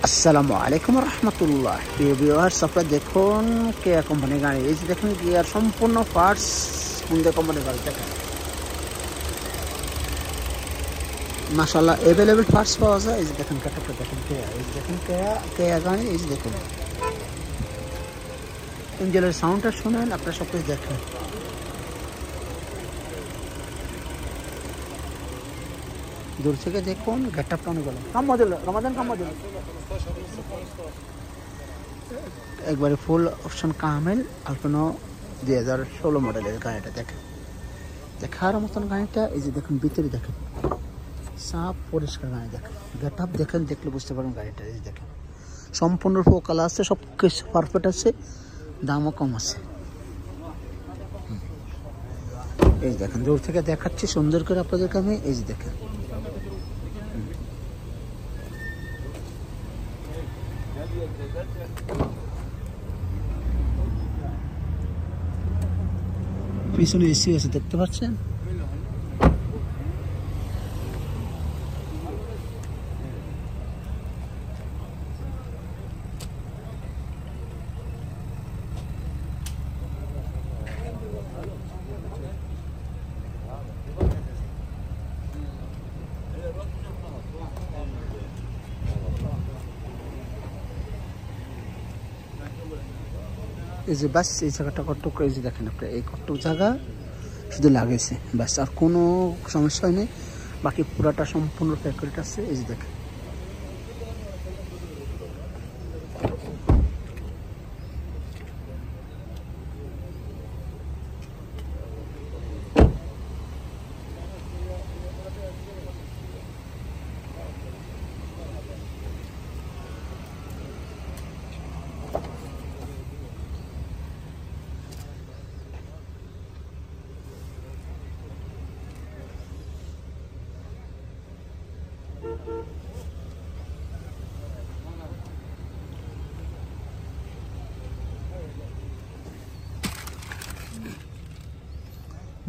আসসালামু আলাইকুম রহমতুল্লাহ। প্রিয় ভিউয়ার্স, আপনারা দেখুন কেয়া কোম্পানির গাড়ি। এই যে দেখুন গিয়ার সম্পূর্ণ পার্টস হুন্ডা কোম্পানির গাড়ি। দেখেন মাশাআল্লাহ অ্যাভেলেবেল পার্টস পাওয়া যায়। এই যে দেখেন কাটাটা দেখেন কেয়া, এই যে দেখেন কেয়া গাড়ি। এই যে দেখুন ইঞ্জিনের সাউন্ডটা শুনেন, আপনারা সব কিছু দেখেন। দূর থেকে দেখুন গেটআপটা অনেক ভালো। কাম মডেল রমাদান কাম মডেল একবারে ফুল অপশন কামেল আলপিনো 2016 মডেলের গাড়িটা দেখেন, দেখার মতন গাড়িটা। এই যে দেখুন ভিতরে দেখেন সাফ পরিষ্কার গাড়ি। দেখেন গেটআপ দেখেন, দেখলে বুঝতে পারেন গাড়িটা। এই যে দেখেন সম্পূর্ণ ফোকাল আছে, সব কিছু পারফেক্ট আছে, দামও কম আছে। এই যে দেখেন দূর থেকে দেখাচ্ছি সুন্দর করে আপনাদেরকে আমি। এই যে দেখেন পিছনে এসি আছে, দেখতে পাচ্ছেন। এই যে বাস এই জায়গাটা কটক, এই যে দেখেন আপনার এই কটক জায়গা শুধু লাগেছে বাস, আর কোনো সমস্যা নেই। বাকি পুরাটা সম্পূর্ণ ফ্যাক্টরিটা আছে। এই যে দেখেন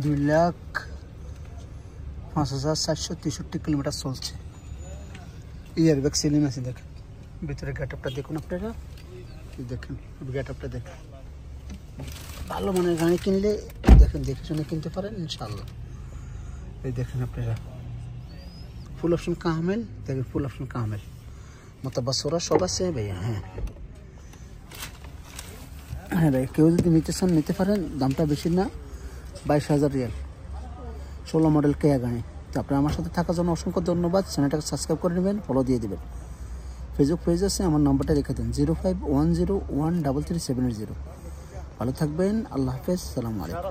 $2,05,463 কিলোমিটার চলছে। এয়ারব্যাগ সিলিং আছে দেখেন, ভিতরে গেটআপটা দেখুন আপনারা। দেখেন গেটআপটা দেখেন, ভালো মানের গাড়ি কিনলে দেখেন দেখে শুনে কিনতে পারেন ইনশাআল্লাহ। এই দেখেন আপনারা ফুল অপশন কামেল, দেখেন ফুল অপশন কামেল, মোতাবাসরা সব আছে ভাইয়া। হ্যাঁ হ্যাঁ ভাই, কেউ যদি নিতে চান নিতে পারেন, দামটা বেশি না, 22,000 রিয়াল, 16 মডেল কেয়া গাড়ি। তো আপনারা আমার সাথে থাকার জন্য অসংখ্য ধন্যবাদ। চ্যানেলটাকে সাবস্ক্রাইব করে নেবেন, ফলো দিয়ে দেবেন। ফেসবুক পেজ আছে, আমার নাম্বারটা রেখে দেন 0510133780। ভালো থাকবেন, আল্লাহ হাফেজ, সালামু আলাইকুম।